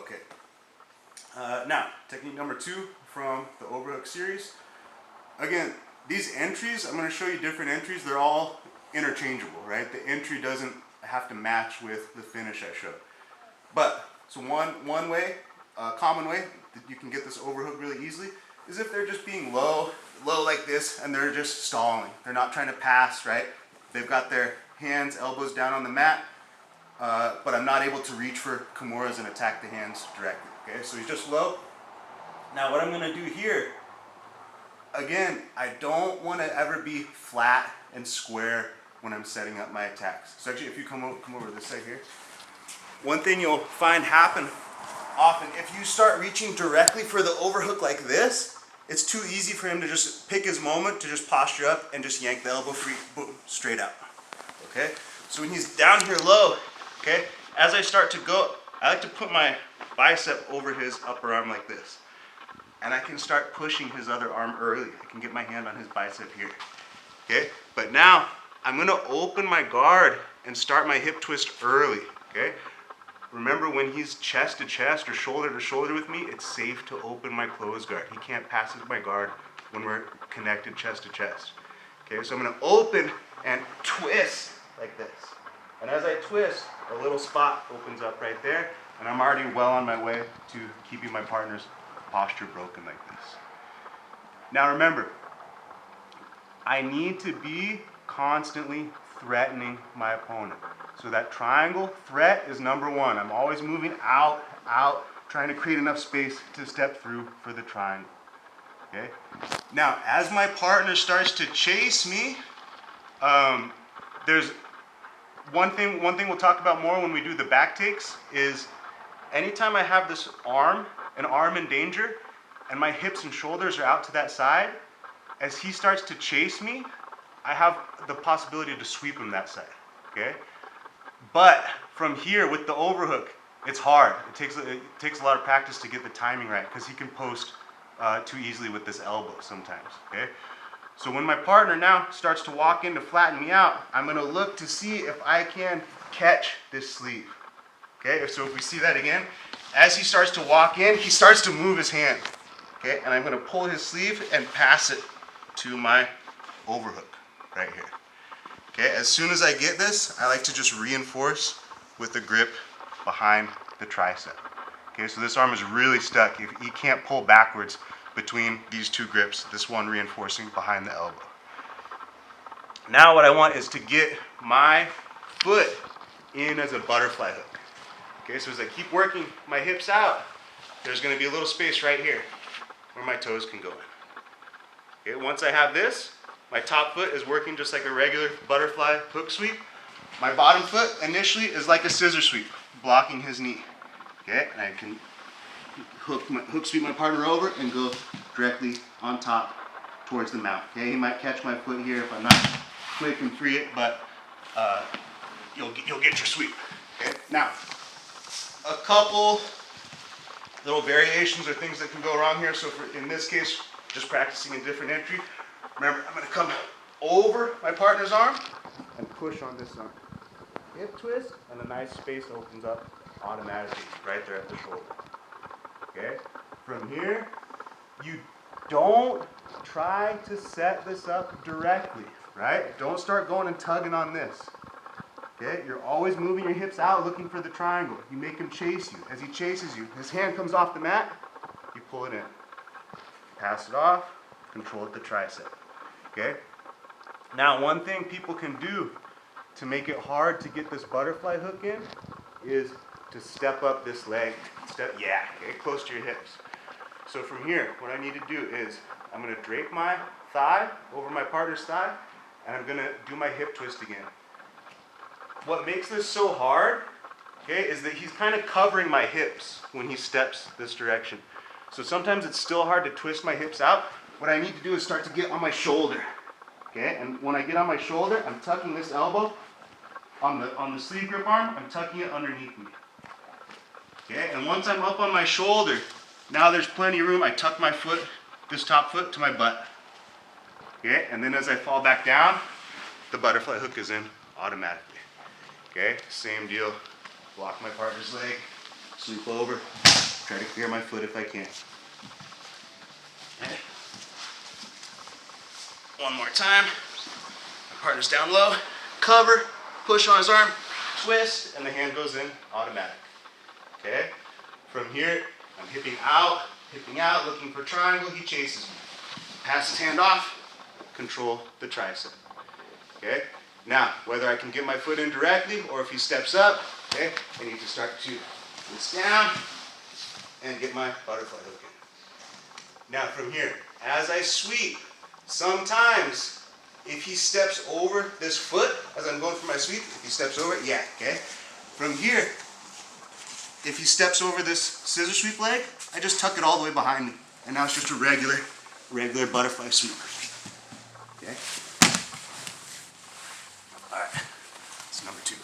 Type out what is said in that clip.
Okay. Now, technique number 2 from the overhook series. Again, these entries, I'm going to show you different entries. They're all interchangeable, right? The entry doesn't have to match with the finish I show. But, so one way, common way that you can get this overhook really easily is if they're just being low like this, and they're just stalling. They're not trying to pass, right? They've got their hands, elbows down on the mat, but I'm not able to reach for Kimuras and attack the hands directly. Okay, so he's just low. Now what I'm going to do here, again, I don't want to ever be flat and square when I'm setting up my attacks. So actually, if you come over this side here, one thing you'll find happen often, if you start reaching directly for the overhook like this, it's too easy for him to just pick his moment to just posture up and just yank the elbow free, boom, straight out. Okay, so when he's down here low, okay, as I start to go, I like to put my bicep over his upper arm like this. And I can start pushing his other arm early. I can get my hand on his bicep here. Okay, but now I'm going to open my guard and start my hip twist early. Okay, remember when he's chest to chest or shoulder to shoulder with me, it's safe to open my closed guard. He can't pass into my guard when we're connected chest to chest. Okay, so I'm going to open and twist like this. And as I twist, a little spot opens up right there, and I'm already well on my way to keeping my partner's posture broken like this. Now remember, I need to be constantly threatening my opponent. So that triangle threat is number 1. I'm always moving out, trying to create enough space to step through for the triangle. Okay? Now, as my partner starts to chase me, there's one thing we'll talk about more when we do the back takes is anytime I have this an arm in danger, and my hips and shoulders are out to that side, as he starts to chase me, I have the possibility to sweep him that side, okay? But from here with the overhook, it's hard. It takes a lot of practice to get the timing right because he can post too easily with this elbow sometimes, okay? So when my partner now starts to walk in to flatten me out, I'm going to look to see if I can catch this sleeve. Okay, so if we see that again, as he starts to walk in, he starts to move his hand. Okay, and I'm going to pull his sleeve and pass it to my overhook right here. Okay, as soon as I get this, I like to just reinforce with the grip behind the tricep. Okay, so this arm is really stuck. If he can't pull backwards between these two grips, this one reinforcing behind the elbow. Now what I want is to get my foot in as a butterfly hook. Okay, so as I keep working my hips out, there's going to be a little space right here where my toes can go in. Okay, once I have this, my top foot is working just like a regular butterfly hook sweep. My bottom foot initially is like a scissor sweep, blocking his knee. Okay, and I can hook sweep my partner over and go directly on top towards the mount. Okay, he might catch my foot here if I'm not quick and free it, but you'll get your sweep. Okay, now a couple little variations or things that can go wrong here. So in this case, just practicing a different entry. Remember, I'm going to come over my partner's arm and push on this arm. Hip twist, and a nice space opens up automatically right there at the shoulder. Okay? From here, you don't try to set this up directly, right? Don't start going and tugging on this. Okay? You're always moving your hips out looking for the triangle. You make him chase you. As he chases you, his hand comes off the mat, you pull it in. Pass it off, control the tricep. Okay? Now, one thing people can do to make it hard to get this butterfly hook in is to step up this leg. Okay, close to your hips. So from here, what I need to do is I'm going to drape my thigh over my partner's thigh, and I'm going to do my hip twist again. What makes this so hard, okay, is that he's kind of covering my hips when he steps this direction. So sometimes it's still hard to twist my hips out. What I need to do is start to get on my shoulder. Okay, and when I get on my shoulder, I'm tucking this elbow on the sleeve grip arm, I'm tucking it underneath me. Okay, and once I'm up on my shoulder, now there's plenty of room. I tuck my foot, this top foot, to my butt. Okay, and then as I fall back down, the butterfly hook is in automatically. Okay, same deal. Block my partner's leg, sweep over, try to clear my foot if I can. Okay. One more time. My partner's down low, cover, push on his arm, twist, and the hand goes in automatic. Okay? From here, I'm hipping out, looking for triangle, he chases me. Pass his hand off, control the tricep. Okay? Now, whether I can get my foot in directly or if he steps up, okay, I need to start to twist down and get my butterfly hook in. Now from here, as I sweep, sometimes if he steps over this foot, as I'm going for my sweep, if he steps over it, yeah, okay? From here, if he steps over this scissor sweep leg, I just tuck it all the way behind me. And now it's just a regular butterfly sweep. Okay? All right, that's number 2.